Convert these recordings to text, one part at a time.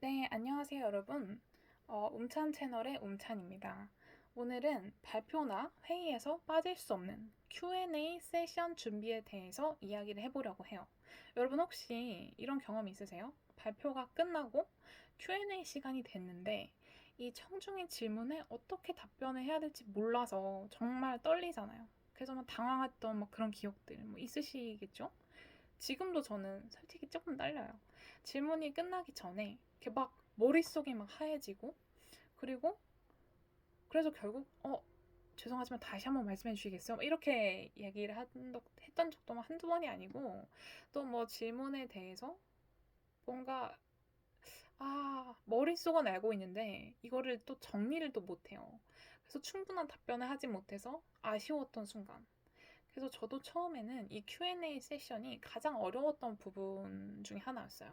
네, 안녕하세요, 여러분. 움찬 채널의 움찬입니다. 오늘은 발표나 회의에서 빠질 수 없는 Q&A 세션 준비에 대해서 이야기를 해보려고 해요. 여러분 혹시 이런 경험 있으세요? 발표가 끝나고 Q&A 시간이 됐는데 이 청중의 질문에 어떻게 답변을 해야 될지 몰라서 정말 떨리잖아요. 그래서 막 당황했던 막 그런 기억들 뭐 있으시겠죠? 지금도 저는 솔직히 조금 떨려요. 질문이 끝나기 전에 이렇게 막 머릿속이 막 하얘지고, 그리고 그래서 결국 죄송하지만 다시 한번 말씀해 주시겠어요? 이렇게 얘기를 했던 적도 한두 번이 아니고, 또 뭐 질문에 대해서 뭔가 머릿속은 알고 있는데 이거를 또 정리를 또 못해요. 그래서 충분한 답변을 하지 못해서 아쉬웠던 순간. 그래서 저도 처음에는 이 Q&A 세션이 가장 어려웠던 부분 중에 하나였어요.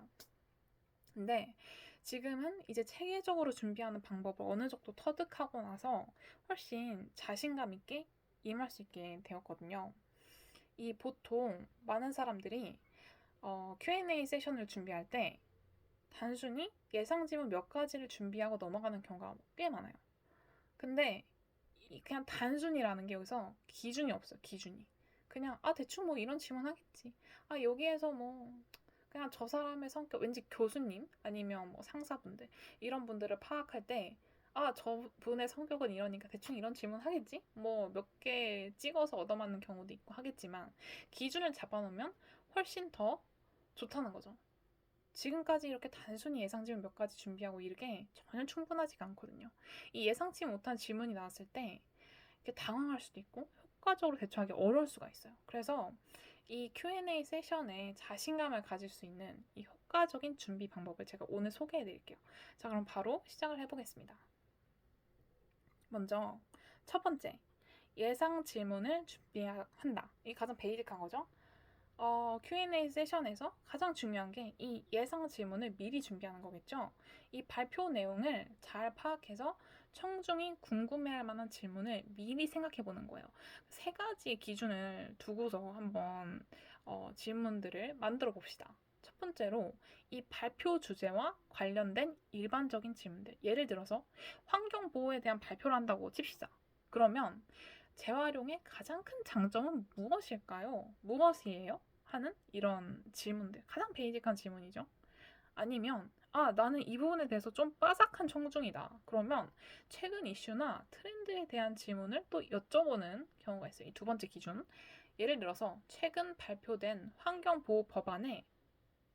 근데 지금은 이제 체계적으로 준비하는 방법을 어느 정도 터득하고 나서 훨씬 자신감 있게 임할 수 있게 되었거든요. 이 보통 많은 사람들이 Q&A 세션을 준비할 때 단순히 예상 질문 몇 가지를 준비하고 넘어가는 경우가 꽤 많아요. 근데 그냥 단순이라는 게 여기서 기준이 없어요. 기준이. 그냥 대충 뭐 이런 질문 하겠지. 여기에서 뭐 그냥 저 사람의 성격, 왠지 교수님 아니면 뭐 상사분들 이런 분들을 파악할 때 저분의 성격은 이러니까 대충 이런 질문 하겠지? 뭐 몇 개 찍어서 얻어맞는 경우도 있고 하겠지만 기준을 잡아놓으면 훨씬 더 좋다는 거죠. 지금까지 이렇게 단순히 예상 질문 몇 가지 준비하고 이게 전혀 충분하지가 않거든요. 이 예상치 못한 질문이 나왔을 때 이렇게 당황할 수도 있고 효과적으로 대처하기 어려울 수가 있어요. 그래서 이 Q&A 세션에 자신감을 가질 수 있는 이 효과적인 준비 방법을 제가 오늘 소개해 드릴게요. 자, 그럼 바로 시작을 해보겠습니다. 먼저 첫 번째, 예상 질문을 준비한다. 이게 가장 베이직한 거죠. Q&A 세션에서 가장 중요한 게 이 예상 질문을 미리 준비하는 거겠죠. 이 발표 내용을 잘 파악해서 청중이 궁금해할 만한 질문을 미리 생각해 보는 거예요. 세 가지의 기준을 두고서 한번 질문들을 만들어 봅시다. 첫 번째로 이 발표 주제와 관련된 일반적인 질문들. 예를 들어서 환경 보호에 대한 발표를 한다고 칩시다. 그러면 재활용의 가장 큰 장점은 무엇일까요? 무엇이에요? 하는 이런 질문들. 가장 베이직한 질문이죠. 아니면 나는 이 부분에 대해서 좀 빠삭한 청중이다. 그러면 최근 이슈나 트렌드에 대한 질문을 또 여쭤보는 경우가 있어요. 이 두 번째 기준. 예를 들어서 최근 발표된 환경보호 법안에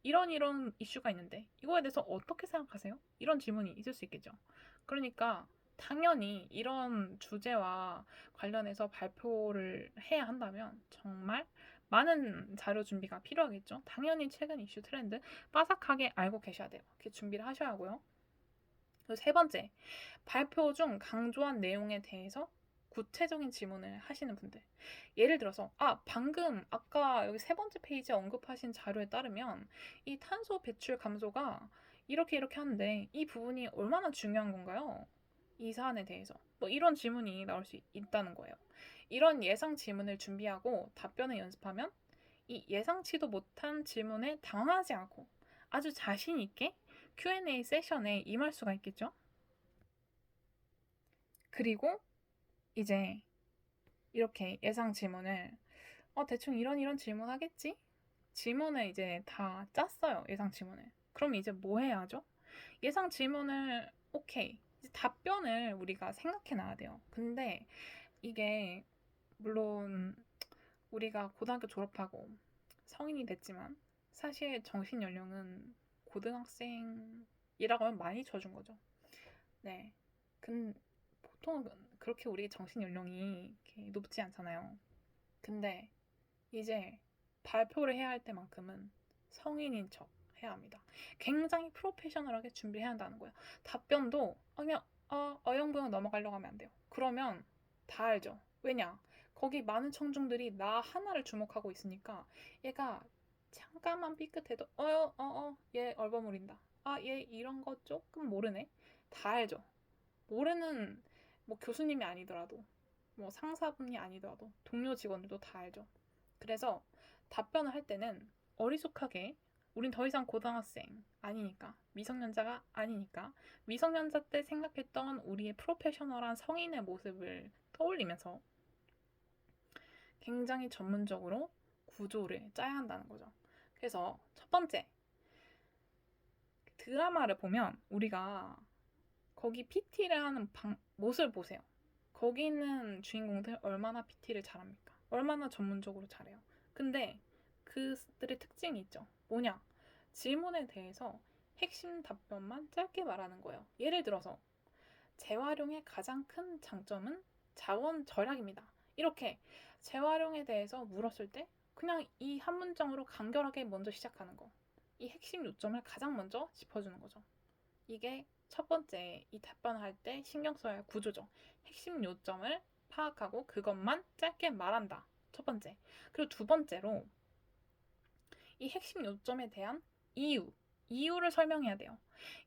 이런 이슈가 있는데 이거에 대해서 어떻게 생각하세요? 이런 질문이 있을 수 있겠죠. 그러니까 당연히 이런 주제와 관련해서 발표를 해야 한다면 정말 많은 자료 준비가 필요하겠죠. 당연히 최근 이슈 트렌드 빠삭하게 알고 계셔야 돼요. 이렇게 준비를 하셔야 하고요. 그리고 세 번째, 발표 중 강조한 내용에 대해서 구체적인 질문을 하시는 분들. 예를 들어서, 방금 아까 여기 세 번째 페이지에 언급하신 자료에 따르면 이 탄소 배출 감소가 이렇게 하는데 이 부분이 얼마나 중요한 건가요? 이 사안에 대해서. 뭐 이런 질문이 나올 수 있다는 거예요. 이런 예상 질문을 준비하고 답변을 연습하면 이 예상치도 못한 질문에 당황하지 않고 아주 자신 있게 Q&A 세션에 임할 수가 있겠죠? 그리고 이제 이렇게 예상 질문을 대충 이런 질문 하겠지? 질문을 이제 다 짰어요. 예상 질문을. 그럼 이제 뭐 해야 하죠? 예상 질문을 오케이. 이제 답변을 우리가 생각해 놔야 돼요. 근데 이게 물론 우리가 고등학교 졸업하고 성인이 됐지만 사실 정신 연령은 고등학생이라고 하면 많이 쳐준 거죠. 네. 보통 그렇게 우리 정신 연령이 이렇게 높지 않잖아요. 근데 이제 발표를 해야 할 때만큼은 성인인 척 해야 합니다. 굉장히 프로페셔널하게 준비해야 한다는 거예요. 답변도 그냥 어영부영 넘어가려고 하면 안 돼요. 그러면 다 알죠. 왜냐? 거기 많은 청중들이 나 하나를 주목하고 있으니까 얘가 잠깐만 삐끗해도 얘 얼버무린다. 얘 이런 거 조금 모르네. 다 알죠. 모르는 뭐 교수님이 아니더라도 뭐 상사분이 아니더라도 동료 직원들도 다 알죠. 그래서 답변을 할 때는 어리숙하게 우린 더 이상 고등학생 아니니까, 미성년자가 아니니까 미성년자 때 생각했던 우리의 프로페셔널한 성인의 모습을 떠올리면서 굉장히 전문적으로 구조를 짜야 한다는 거죠. 그래서 첫 번째, 드라마를 보면 우리가 거기 PT를 하는 모습을 보세요. 거기 있는 주인공들 얼마나 PT를 잘합니까? 얼마나 전문적으로 잘해요. 근데 그들의 특징이 있죠. 뭐냐? 질문에 대해서 핵심 답변만 짧게 말하는 거예요. 예를 들어서 재활용의 가장 큰 장점은 자원 절약입니다. 이렇게 재활용에 대해서 물었을 때 그냥 이 한 문장으로 간결하게 먼저 시작하는 거. 이 핵심 요점을 가장 먼저 짚어주는 거죠. 이게 첫 번째, 이 답변할 때 신경 써야 할 구조죠. 핵심 요점을 파악하고 그것만 짧게 말한다. 첫 번째. 그리고 두 번째로 이 핵심 요점에 대한 이유를 설명해야 돼요.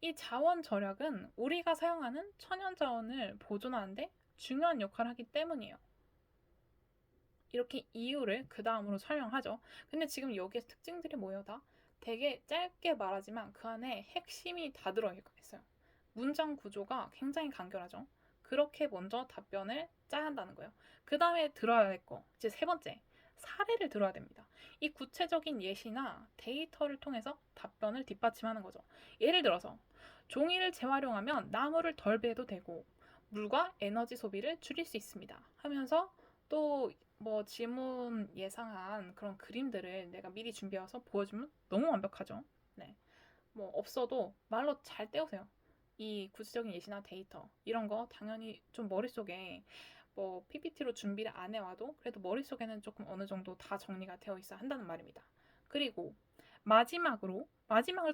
이 자원 절약은 우리가 사용하는 천연 자원을 보존하는데 중요한 역할을 하기 때문이에요. 이렇게 이유를 그 다음으로 설명하죠. 근데 지금 여기에 특징들이 뭐예요? 다 되게 짧게 말하지만 그 안에 핵심이 다 들어있어요. 문장 구조가 굉장히 간결하죠. 그렇게 먼저 답변을 짜야 한다는 거예요. 그 다음에 들어야 할 거, 이제 세 번째, 사례를 들어야 됩니다. 이 구체적인 예시나 데이터를 통해서 답변을 뒷받침하는 거죠. 예를 들어서 종이를 재활용하면 나무를 덜 베도 되고 물과 에너지 소비를 줄일 수 있습니다. 하면서 또 뭐 질문 예상한 그런 그림들을 내가 미리 준비해서 보여주면 너무 완벽하죠. 네. 뭐 없어도 말로 잘 때우세요. 이 구체적인 예시나 데이터 이런 거 당연히 좀 머릿속에 뭐 PPT로 준비를 안 해와도 그래도 머릿속에는 조금 어느 정도 다 정리가 되어 있어야 한다는 말입니다. 그리고 마지막을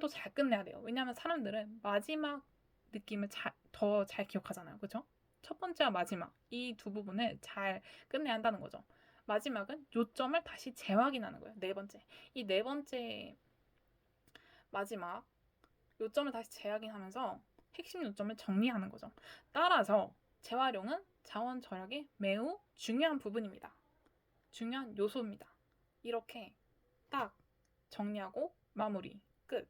또 잘 끝내야 돼요. 왜냐하면 사람들은 마지막 느낌을 더 잘 기억하잖아요. 그렇죠? 첫 번째와 마지막 이 두 부분을 잘 끝내야 한다는 거죠. 마지막은 요점을 다시 재확인하는 거예요. 네 번째. 이 네 번째 마지막 요점을 다시 재확인하면서 핵심 요점을 정리하는 거죠. 따라서 재활용은 자원 절약의 매우 중요한 부분입니다. 중요한 요소입니다. 이렇게 딱 정리하고 마무리 끝.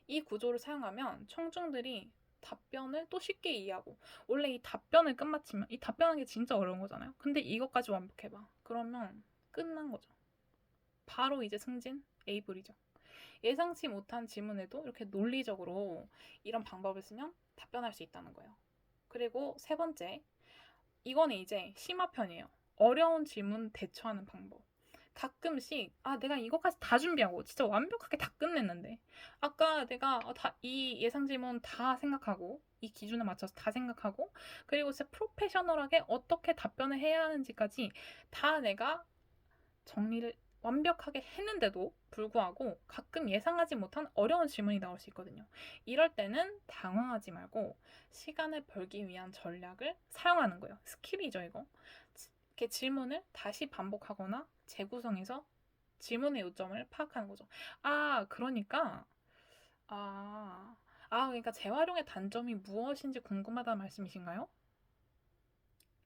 이 구조를 사용하면 청중들이 답변을 또 쉽게 이해하고, 원래 이 답변을 끝마치면 이 답변하는 게 진짜 어려운 거잖아요. 근데 이것까지 완벽해봐. 그러면 끝난 거죠. 바로 이제 승진 에이블이죠. 예상치 못한 질문에도 이렇게 논리적으로 이런 방법을 쓰면 답변할 수 있다는 거예요. 그리고 세 번째, 이거는 이제 심화편이에요. 어려운 질문 대처하는 방법. 가끔씩 내가 이거까지 다 준비하고 진짜 완벽하게 다 끝냈는데 아까 내가 이 예상 질문 다 생각하고 이 기준에 맞춰서 다 생각하고 그리고 진짜 프로페셔널하게 어떻게 답변을 해야 하는지까지 다 내가 정리를 완벽하게 했는데도 불구하고 가끔 예상하지 못한 어려운 질문이 나올 수 있거든요. 이럴 때는 당황하지 말고 시간을 벌기 위한 전략을 사용하는 거예요. 스킬이죠, 이거. 이렇게 질문을 다시 반복하거나 재구성해서 질문의 요점을 파악하는 거죠. 그러니까 그러니까 재활용의 단점이 무엇인지 궁금하다는 말씀이신가요?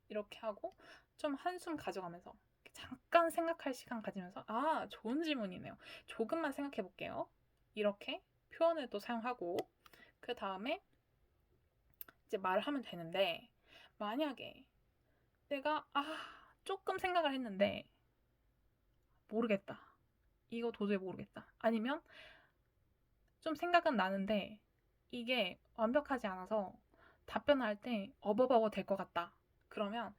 이렇게 하고 좀 한숨 가져가면서 잠깐 생각할 시간 가지면서 좋은 질문이네요. 조금만 생각해 볼게요. 이렇게 표현을 또 사용하고 그 다음에 이제 말을 하면 되는데 만약에 내가 조금 생각을 했는데 모르겠다. 이거 도저히 모르겠다. 아니면 좀 생각은 나는데 이게 완벽하지 않아서 답변할 때 어버버버 될 것 같다. 그러면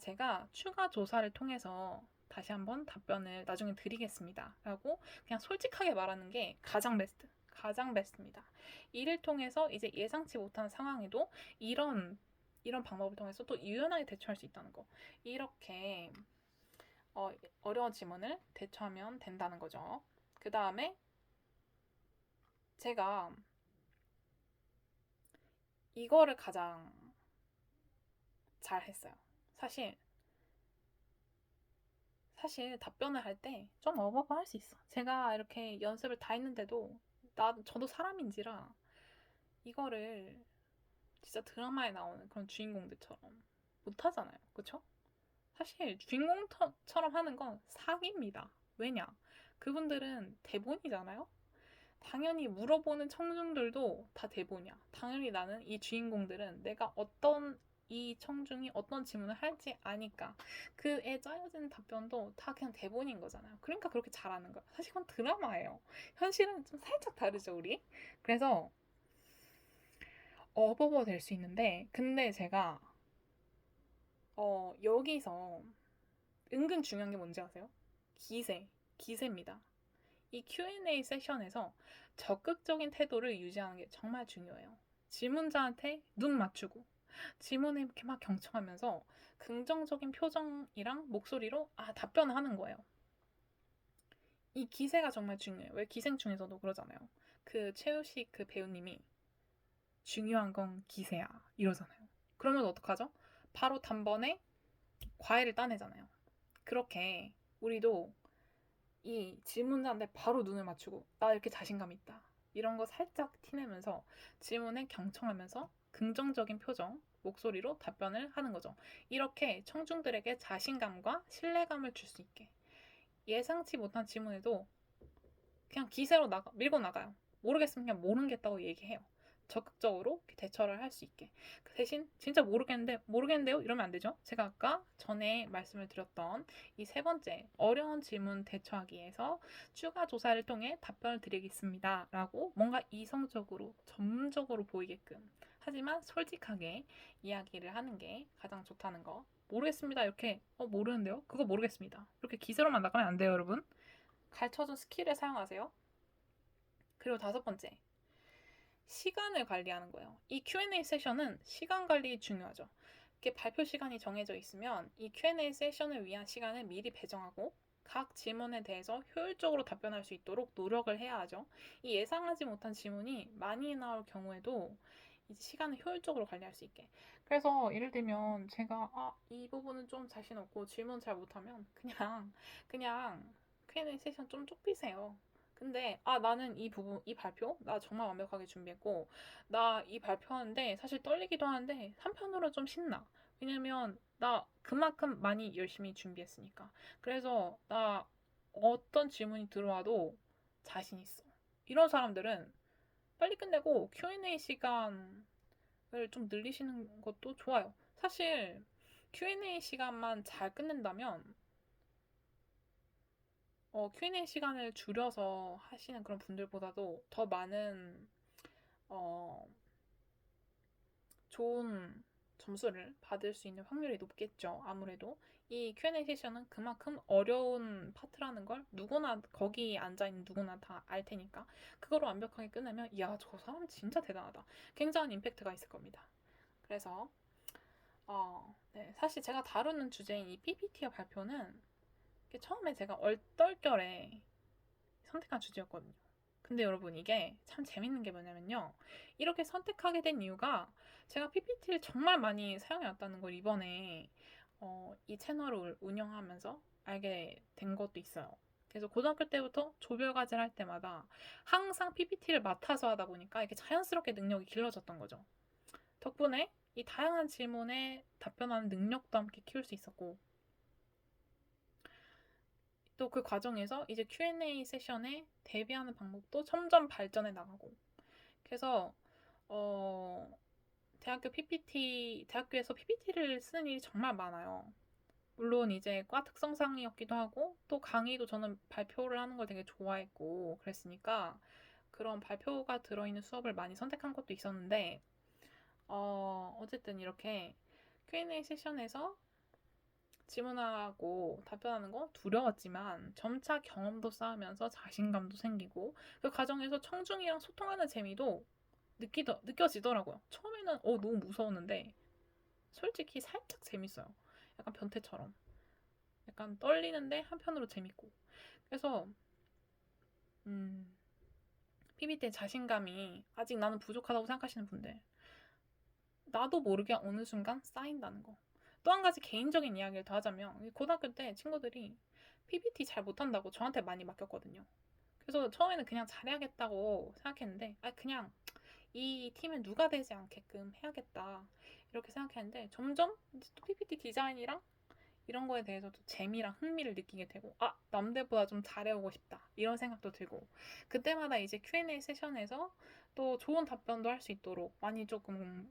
제가 추가 조사를 통해서 다시 한번 답변을 나중에 드리겠습니다. 라고 그냥 솔직하게 말하는 게 가장 베스트입니다. 이를 통해서 이제 예상치 못한 상황에도 이런 방법을 통해서 또 유연하게 대처할 수 있다는 거. 이렇게 어려운 질문을 대처하면 된다는 거죠. 그 다음에 제가 이거를 가장 잘 했어요. 사실 답변을 할 때 좀 어버버 할 수 있어. 제가 이렇게 연습을 다 했는데도 저도 사람인지라 이거를 진짜 드라마에 나오는 그런 주인공들처럼 못하잖아요. 그쵸? 사실 주인공처럼 하는 건 사기입니다. 왜냐? 그분들은 대본이잖아요? 당연히 물어보는 청중들도 다 대본이야. 당연히 나는 이 주인공들은 내가 어떤 이 청중이 어떤 질문을 할지 아니까 그에 짜여진 답변도 다 그냥 대본인 거잖아요. 그러니까 그렇게 잘하는 거야. 사실 그건 드라마예요. 현실은 좀 살짝 다르죠, 우리. 그래서 어버버 될 수 있는데 근데 제가 여기서 은근 중요한 게 뭔지 아세요? 기세입니다. 이 Q&A 세션에서 적극적인 태도를 유지하는 게 정말 중요해요. 질문자한테 눈 맞추고 질문에 이렇게 막 경청하면서 긍정적인 표정이랑 목소리로 답변을 하는 거예요. 이 기세가 정말 중요해요. 왜 기생충에서도 그러잖아요. 그 최우식 그 배우님이 중요한 건 기세야 이러잖아요. 그러면 어떡하죠? 바로 단번에 과외를 따내잖아요. 그렇게 우리도 이 질문자한테 바로 눈을 맞추고 나 이렇게 자신감 있다 이런 거 살짝 티내면서 질문에 경청하면서 긍정적인 표정, 목소리로 답변을 하는 거죠. 이렇게 청중들에게 자신감과 신뢰감을 줄 수 있게 예상치 못한 질문에도 그냥 기세로 밀고 나가요. 모르겠으면 그냥 모르겠다고 얘기해요. 적극적으로 대처를 할 수 있게. 그 대신 진짜 모르겠는데요? 이러면 안 되죠. 제가 아까 전에 말씀을 드렸던 이 세 번째 어려운 질문 대처하기에서 추가 조사를 통해 답변을 드리겠습니다. 라고 뭔가 이성적으로 전문적으로 보이게끔 하지만 솔직하게 이야기를 하는 게 가장 좋다는 거. 모르겠습니다. 이렇게 모르는데요? 그거 모르겠습니다. 이렇게 기세로만 나가면 안 돼요, 여러분. 가르쳐준 스킬을 사용하세요. 그리고 다섯 번째, 시간을 관리하는 거예요. 이 Q&A 세션은 시간 관리 중요하죠. 이렇게 발표 시간이 정해져 있으면 이 Q&A 세션을 위한 시간을 미리 배정하고 각 질문에 대해서 효율적으로 답변할 수 있도록 노력을 해야 하죠. 이 예상하지 못한 질문이 많이 나올 경우에도 이제 시간을 효율적으로 관리할 수 있게. 그래서 예를 들면 제가 이 부분은 좀 자신 없고 질문 잘 못하면 그냥 Q&A 세션 좀 좁히세요. 근데 나는 이 부분 이 발표 나 정말 완벽하게 준비했고 나 이 발표하는데 사실 떨리기도 하는데 한편으로 좀 신나. 왜냐면 나 그만큼 많이 열심히 준비했으니까. 그래서 나 어떤 질문이 들어와도 자신 있어. 이런 사람들은 빨리 끝내고 Q&A 시간을 좀 늘리시는 것도 좋아요. 사실 Q&A 시간만 잘 끝낸다면 Q&A 시간을 줄여서 하시는 그런 분들보다도 더 많은 어, 좋은 점수를 받을 수 있는 확률이 높겠죠. 아무래도 이 Q&A 세션은 그만큼 어려운 파트라는 걸 누구나 거기 앉아있는 누구나 다 알 테니까 그거로 완벽하게 끝내면 이야 저 사람 진짜 대단하다. 굉장한 임팩트가 있을 겁니다. 그래서 네, 사실 제가 다루는 주제인 이 PPT와 발표는 처음에 제가 얼떨결에 선택한 주제였거든요. 근데 여러분 이게 참 재밌는 게 뭐냐면요. 이렇게 선택하게 된 이유가 제가 PPT를 정말 많이 사용해왔다는 걸 이번에 이 채널을 운영하면서 알게 된 것도 있어요. 그래서 고등학교 때부터 조별과제를 할 때마다 항상 PPT를 맡아서 하다 보니까 이렇게 자연스럽게 능력이 길러졌던 거죠. 덕분에 이 다양한 질문에 답변하는 능력도 함께 키울 수 있었고 또 그 과정에서 이제 Q&A 세션에 대비하는 방법도 점점 발전해 나가고 그래서 대학교에서 PPT를 쓰는 일이 정말 많아요. 물론 이제 과 특성상이었기도 하고 또 강의도 저는 발표를 하는 걸 되게 좋아했고 그랬으니까 그런 발표가 들어있는 수업을 많이 선택한 것도 있었는데 어쨌든 이렇게 Q&A 세션에서 질문하고 답변하는 거 두려웠지만 점차 경험도 쌓으면서 자신감도 생기고 그 과정에서 청중이랑 소통하는 재미도 느껴지더라고요. 처음에는 너무 무서웠는데 솔직히 살짝 재밌어요. 약간 변태처럼. 약간 떨리는데 한편으로 재밌고. 그래서 PPT 자신감이 아직 나는 부족하다고 생각하시는 분들 나도 모르게 어느 순간 쌓인다는 거. 또 한 가지 개인적인 이야기를 더 하자면 고등학교 때 친구들이 PPT 잘 못한다고 저한테 많이 맡겼거든요. 그래서 처음에는 그냥 잘해야겠다고 생각했는데 그냥 이 팀에 누가 되지 않게끔 해야겠다 이렇게 생각했는데 점점 또 PPT 디자인이랑 이런 거에 대해서도 재미랑 흥미를 느끼게 되고, 아, 남들보다 좀 잘해오고 싶다. 이런 생각도 들고, 그때마다 이제 Q&A 세션에서 또 좋은 답변도 할 수 있도록 많이 조금,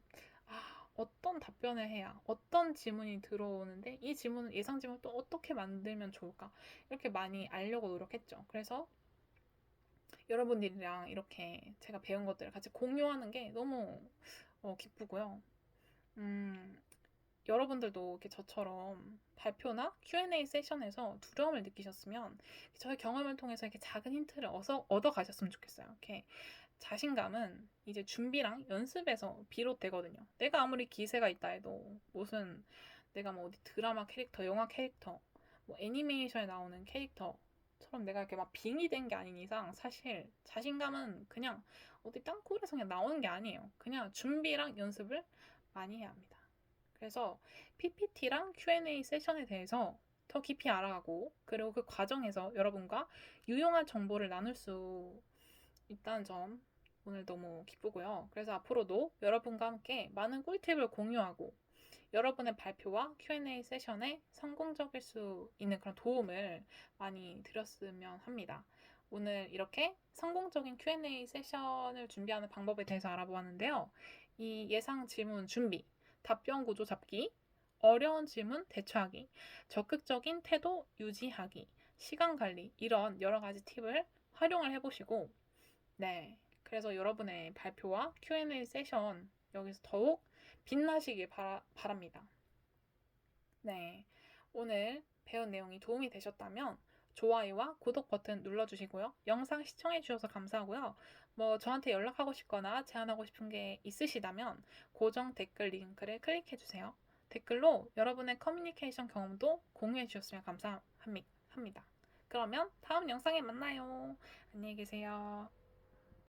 어떤 답변을 해야, 어떤 질문이 들어오는데, 이 질문은 예상 질문을 또 어떻게 만들면 좋을까? 이렇게 많이 알려고 노력했죠. 그래서 여러분들이랑 이렇게 제가 배운 것들을 같이 공유하는 게 너무 기쁘고요. 음, 여러분들도 이렇게 저처럼 발표나 Q&A 세션에서 두려움을 느끼셨으면 저의 경험을 통해서 이렇게 작은 힌트를 얻어 가셨으면 좋겠어요. 이렇게 자신감은 이제 준비랑 연습에서 비롯되거든요. 내가 아무리 기세가 있다 해도 무슨 내가 뭐 어디 드라마 캐릭터, 영화 캐릭터, 뭐 애니메이션에 나오는 캐릭터처럼 내가 이렇게 막 빙이 된 게 아닌 이상 사실 자신감은 그냥 어디 땅굴에서 그냥 나오는 게 아니에요. 그냥 준비랑 연습을 많이 해야 합니다. 그래서 PPT랑 Q&A 세션에 대해서 더 깊이 알아가고 그리고 그 과정에서 여러분과 유용한 정보를 나눌 수 있다는 점 오늘 너무 기쁘고요. 그래서 앞으로도 여러분과 함께 많은 꿀팁을 공유하고 여러분의 발표와 Q&A 세션에 성공적일 수 있는 그런 도움을 많이 드렸으면 합니다. 오늘 이렇게 성공적인 Q&A 세션을 준비하는 방법에 대해서 알아보았는데요. 이 예상 질문 준비, 답변 구조 잡기, 어려운 질문 대처하기, 적극적인 태도 유지하기, 시간 관리 이런 여러 가지 팁을 활용을 해보시고 네. 그래서 여러분의 발표와 Q&A 세션 여기서 더욱 빛나시길 바랍니다. 네. 오늘 배운 내용이 도움이 되셨다면 좋아요와 구독 버튼 눌러주시고요. 영상 시청해주셔서 감사하고요. 뭐 저한테 연락하고 싶거나 제안하고 싶은 게 있으시다면 고정 댓글 링크를 클릭해주세요. 댓글로 여러분의 커뮤니케이션 경험도 공유해주셨으면 감사합니다. 그러면 다음 영상에 만나요. 안녕히 계세요.